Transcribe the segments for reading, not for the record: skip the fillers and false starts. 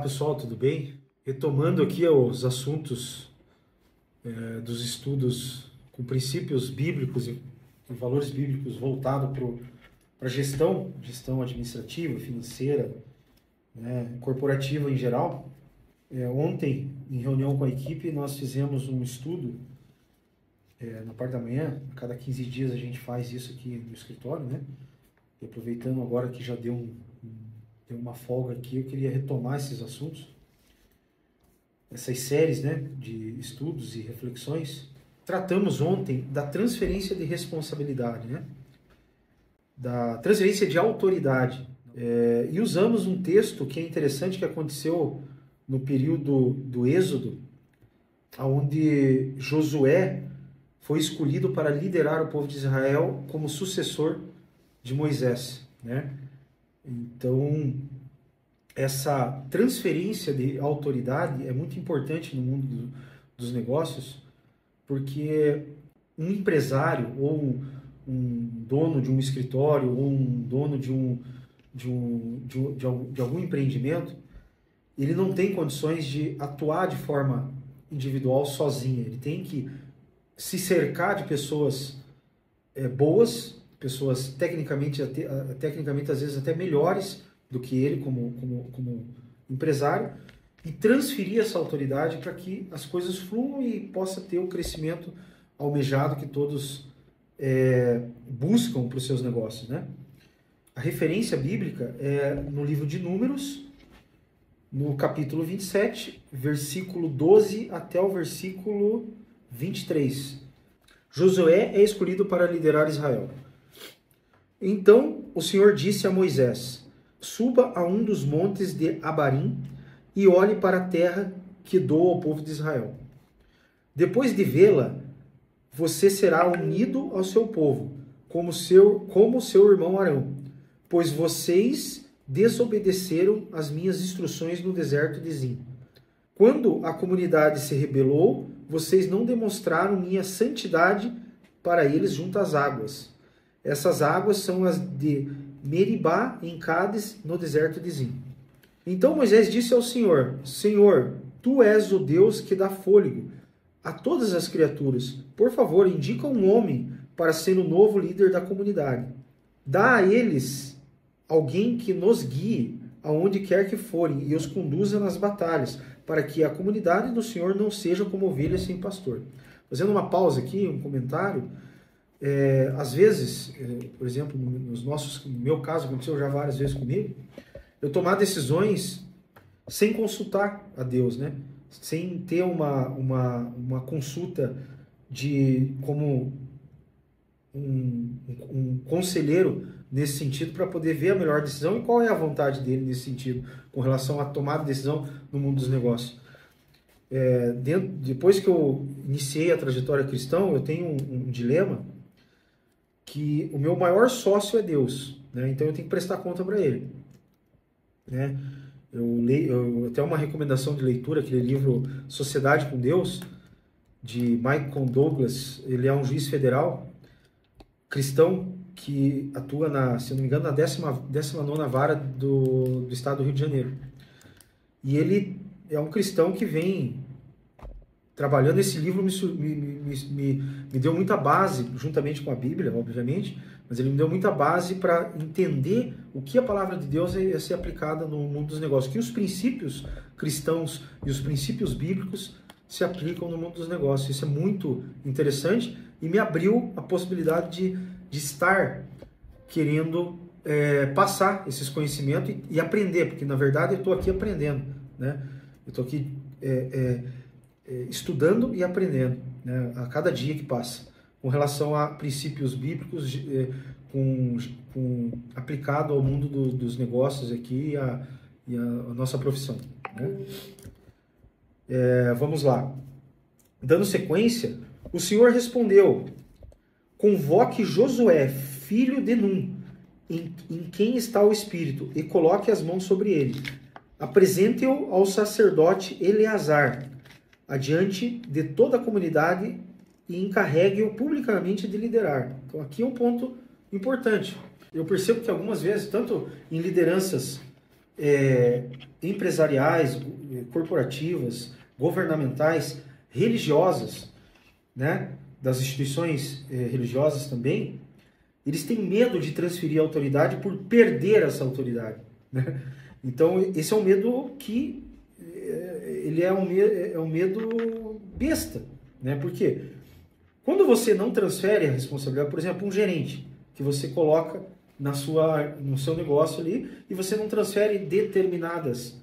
Olá pessoal, tudo bem? Retomando aqui os assuntos dos estudos com princípios bíblicos e valores bíblicos voltados para a gestão administrativa, financeira, né, corporativa em geral. Ontem, em reunião com a equipe, nós fizemos um estudo na parte da manhã. A cada 15 dias a gente faz isso aqui no escritório, né? E aproveitando agora que já deu uma folga aqui, eu queria retomar esses assuntos, essas séries, né, de estudos e reflexões. Tratamos ontem da transferência de responsabilidade, né, da transferência de autoridade, e usamos um texto que é interessante, que aconteceu no período do Êxodo, onde Josué foi escolhido para liderar o povo de Israel como sucessor de Moisés, né? Então, essa transferência de autoridade é muito importante no mundo dos negócios, porque um empresário ou um dono de um escritório ou um dono de algum empreendimento, ele não tem condições de atuar de forma individual sozinho. Ele tem que se cercar de pessoas boas, pessoas tecnicamente às vezes até melhores do que ele como empresário, e transferir essa autoridade para que as coisas fluam e possa ter o crescimento almejado que todos buscam para os seus negócios, né? A referência bíblica é no livro de Números, no capítulo 27, versículo 12 até o versículo 23. Josué é escolhido para liderar Israel. Então o Senhor disse a Moisés: suba a um dos montes de Abarim e olhe para a terra que dou ao povo de Israel. Depois de vê-la, você será unido ao seu povo, como seu irmão Arão, pois vocês desobedeceram as minhas instruções no deserto de Zim. Quando a comunidade se rebelou, vocês não demonstraram minha santidade para eles junto às águas. Essas águas são as de Meribá, em Cádiz, no deserto de Zim. Então Moisés disse ao Senhor: Senhor, tu és o Deus que dá fôlego a todas as criaturas. Por favor, indica um homem para ser o novo líder da comunidade. Dá a eles alguém que nos guie aonde quer que forem e os conduza nas batalhas, para que a comunidade do Senhor não seja como ovelhas sem pastor. Fazendo uma pausa aqui, um comentário. Às vezes, por exemplo, no meu caso, aconteceu já várias vezes comigo, eu tomar decisões sem consultar a Deus, né? Sem ter uma consulta como um conselheiro nesse sentido, para poder ver a melhor decisão e qual é a vontade dele nesse sentido, com relação à tomada de decisão no mundo dos negócios. Depois que eu iniciei a trajetória cristã, eu tenho um dilema, que o meu maior sócio é Deus, né? Então eu tenho que prestar conta para Ele, né? Eu até uma recomendação de leitura, aquele livro Sociedade com Deus, de Michael Douglas. Ele é um juiz federal cristão que atua, se eu não me engano, na 19ª vara do estado do Rio de Janeiro. E ele é um cristão que vem trabalhando. Esse livro me deu muita base, juntamente com a Bíblia, obviamente, mas ele me deu muita base para entender o que a palavra de Deus ia ser aplicada no mundo dos negócios, que os princípios cristãos e os princípios bíblicos se aplicam no mundo dos negócios. Isso é muito interessante e me abriu a possibilidade de estar querendo passar esses conhecimentos e aprender, porque na verdade eu estou aqui aprendendo, né? Eu estou aqui estudando e aprendendo, né, a cada dia que passa, com relação a princípios bíblicos, aplicado ao mundo dos negócios aqui e a nossa profissão, né? Vamos lá. Dando sequência, o Senhor respondeu: convoque Josué, filho de Num, em quem está o Espírito, e coloque as mãos sobre ele. Apresente-o ao sacerdote Eleazar, adiante de toda a comunidade, e encarregue-o publicamente de liderar. Então aqui é um ponto importante. Eu percebo que algumas vezes, tanto em lideranças empresariais, corporativas, governamentais, religiosas, né, das instituições religiosas também, eles têm medo de transferir a autoridade por perder essa autoridade, né? Então, esse é um medo que ele é um medo besta, né? Por quê? Quando você não transfere a responsabilidade, por exemplo, um gerente que você coloca no seu negócio ali e você não transfere determinadas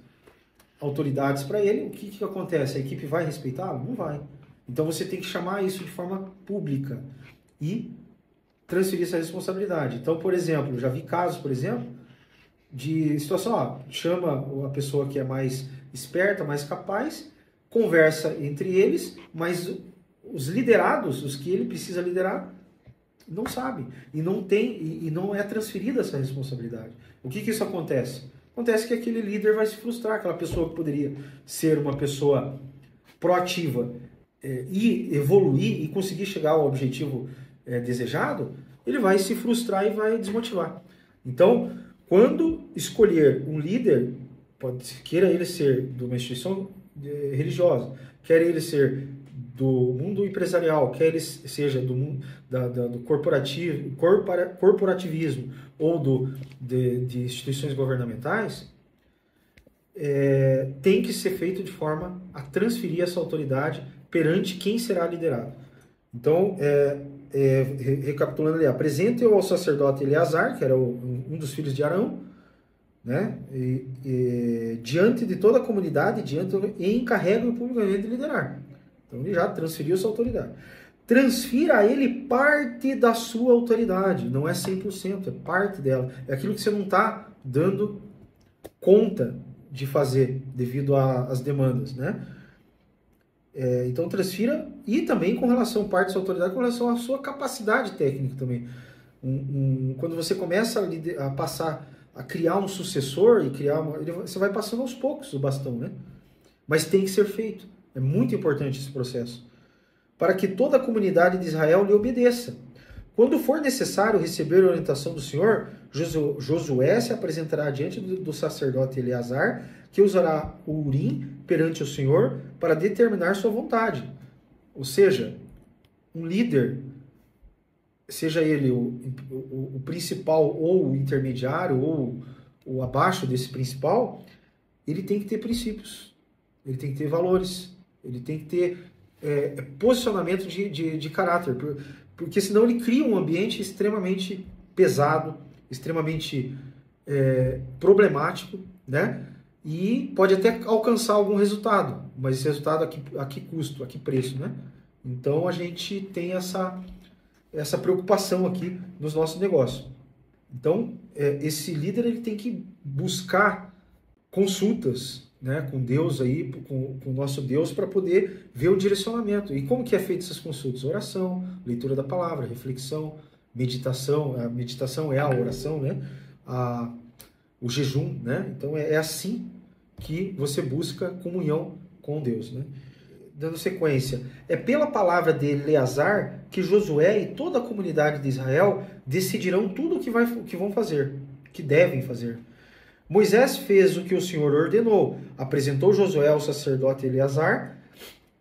autoridades para ele, o que acontece? A equipe vai respeitá-lo? Não vai. Então você tem que chamar isso de forma pública e transferir essa responsabilidade. Então, por exemplo, já vi casos, por exemplo, de situação, chama a pessoa que é mais esperta, mais capaz, conversa entre eles, mas os liderados, os que ele precisa liderar, não sabem. E não é transferida essa responsabilidade. O que isso acontece? Acontece que aquele líder vai se frustrar, aquela pessoa que poderia ser uma pessoa proativa e evoluir e conseguir chegar ao objetivo desejado, ele vai se frustrar e vai desmotivar. Então, quando escolher um líder, queira ele ser de uma instituição religiosa, quer ele ser do mundo empresarial, quer ele seja do mundo do corporativismo ou de instituições governamentais, tem que ser feito de forma a transferir essa autoridade perante quem será liderado. Então, recapitulando ali, apresente-o ao sacerdote Eleazar, que era um dos filhos de Arão, né? Diante de toda a comunidade, e encarrega-o publicamente de liderar. Então ele já transferiu essa autoridade. Transfira a ele parte da sua autoridade, não é 100%, é parte dela. É aquilo que você não está dando conta de fazer devido às demandas, né? Então transfira, e também com relação parte da sua autoridade, com relação à sua capacidade técnica também. Quando você começa a passar a criar um sucessor você vai passando aos poucos o bastão, né? Mas tem que ser feito. É muito importante esse processo. Para que toda a comunidade de Israel lhe obedeça. Quando for necessário receber a orientação do Senhor, Josué se apresentará diante do sacerdote Eleazar, que usará o Urim perante o Senhor para determinar sua vontade. Ou seja, um líder, seja ele o principal ou o intermediário ou abaixo desse principal, ele tem que ter princípios, ele tem que ter valores, ele tem que ter posicionamento de caráter, porque senão ele cria um ambiente extremamente pesado, extremamente problemático, né? E pode até alcançar algum resultado, mas esse resultado a que custo, a que preço, né? Então a gente tem essa preocupação aqui nos nossos negócios. Então esse líder ele tem que buscar consultas, né, com Deus aí, com o nosso Deus, para poder ver o direcionamento. E como que é feito essas consultas? Oração, leitura da palavra, reflexão, meditação. A meditação é a oração, né? O jejum, né? Então é assim que você busca comunhão com Deus, né? Dando sequência, é pela palavra de Eleazar que Josué e toda a comunidade de Israel decidirão tudo o que vão fazer, que devem fazer. Moisés fez o que o Senhor ordenou, apresentou Josué ao sacerdote Eleazar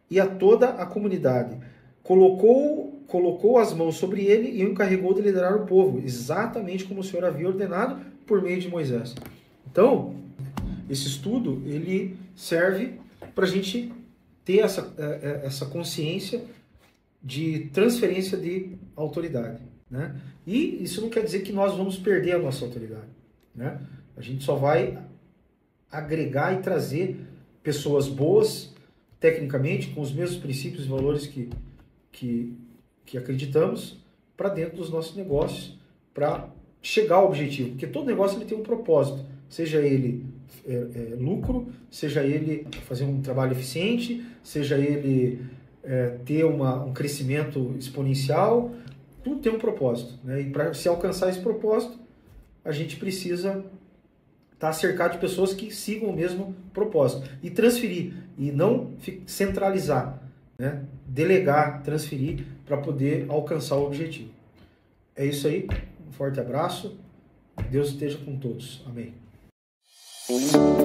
e a toda a comunidade. Colocou as mãos sobre ele e o encarregou de liderar o povo, exatamente como o Senhor havia ordenado por meio de Moisés. Então, esse estudo ele serve para a gente ter essa consciência de transferência de autoridade, né? E isso não quer dizer que nós vamos perder a nossa autoridade, né? A gente só vai agregar e trazer pessoas boas, tecnicamente, com os mesmos princípios e valores que acreditamos, para dentro dos nossos negócios, para chegar ao objetivo. Porque todo negócio ele tem um propósito, seja ele lucro, seja ele fazer um trabalho eficiente, seja ele ter um crescimento exponencial, tudo tem um propósito, né? E para se alcançar esse propósito, a gente precisa estar cercado de pessoas que sigam o mesmo propósito e transferir, e não centralizar, né? Delegar, transferir para poder alcançar o objetivo. É isso aí, um forte abraço, Deus esteja com todos, amém. Música